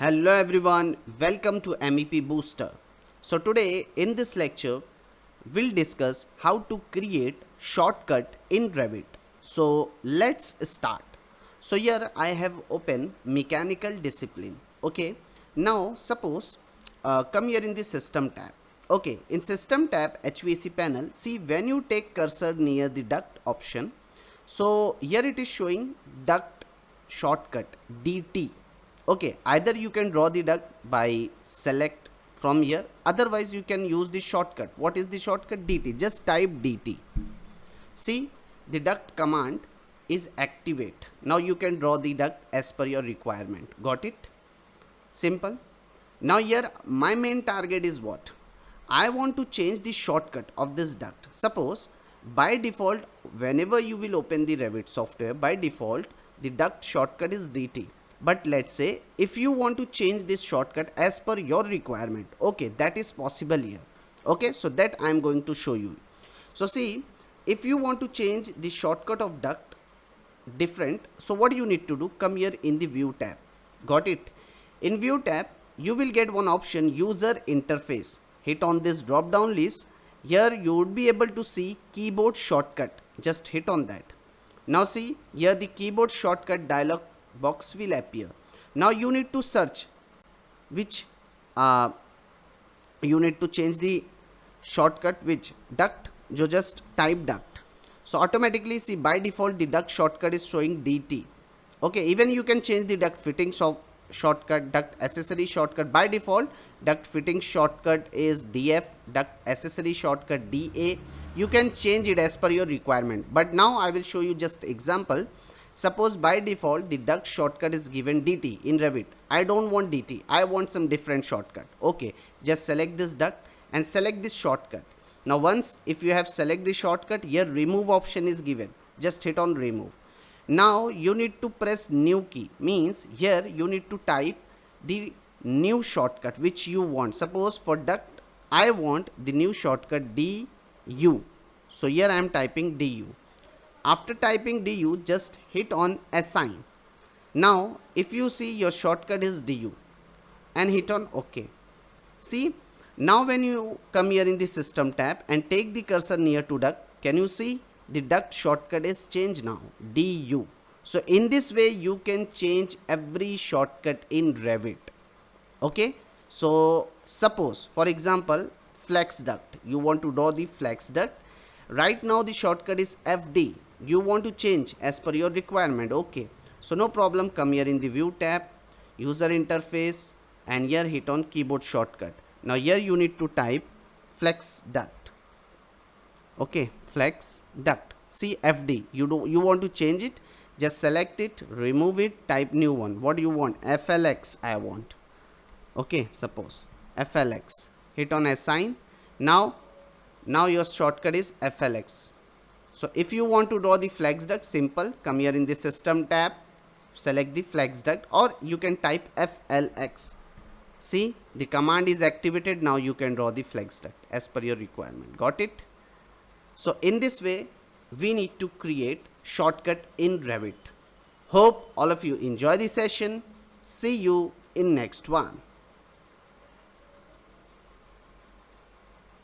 Hello everyone, welcome to MEP Booster. So today in this lecture, we'll discuss how to create shortcut in Revit. So let's start. So here I have opened mechanical discipline. Okay. Now suppose come here in the system tab. Okay. In system tab HVAC panel, see when you take cursor near the duct option. So here it is showing duct shortcut DT. Okay, either you can draw the duct by select from here, otherwise you can use the shortcut. What is the shortcut? DT. Just type DT. See, the duct command is activate. Now you can draw the duct as per your requirement. Got it? Simple. Now here my main target is what? I want to change the shortcut of this duct. Suppose by default, whenever you will open the Revit software, by default the duct shortcut is DT. But let's say if you want to change this shortcut as per your requirement, okay, that is possible here. Okay, so that I am going to show you. So see, if you want to change the shortcut of duct different, so what you need to do, come here in the view tab. Got it? In view tab you will get one option, user interface. Hit on this drop down list. Here you would be able to see keyboard shortcut. Just hit on that. Now see, here the keyboard shortcut dialog box will appear. Now you need to search which you need to change the shortcut which duct. You just type duct. So automatically see by default the duct shortcut is showing DT. Okay, even you can change the duct fittings of shortcut, duct accessory shortcut. By default duct fitting shortcut is DF, duct accessory shortcut DA. You can change it as per your requirement, but now I will show you just example. Suppose by default the duct shortcut is given DT in Revit. I don't want DT, I want some different shortcut. Okay, just select this duct and select this shortcut. Now once if you have select the shortcut, here remove option is given. Just hit on remove. Now you need to press new key, means here you need to type the new shortcut which you want. Suppose for duct I want the new shortcut DU. So here I am typing DU. After typing DU, just hit on assign. Now if you see your shortcut is DU and hit on OK. See, now when you come here in the system tab and take the cursor near to duct, can you see the duct shortcut is changed now, DU. So in this way you can change every shortcut in Revit. Okay, so suppose for example flex duct, you want to draw the flex duct. Right now the shortcut is FD. You want to change as per your requirement. Okay, so no problem, come here in the view tab, user interface, and here hit on keyboard shortcut. Now here you need to type flex duct. Okay, flex duct. See FD, you want to change it, just select it, remove it, type new one. What do you want? FLX I want. Okay, suppose FLX, hit on assign. Now your shortcut is FLX. So if you want to draw the flex duct, simple, come here in the system tab, select the flex duct, or you can type FLX. See, the command is activated. Now you can draw the flex duct as per your requirement. Got it? So in this way we need to create shortcut in Revit. Hope all of you enjoy the session. See you in next one.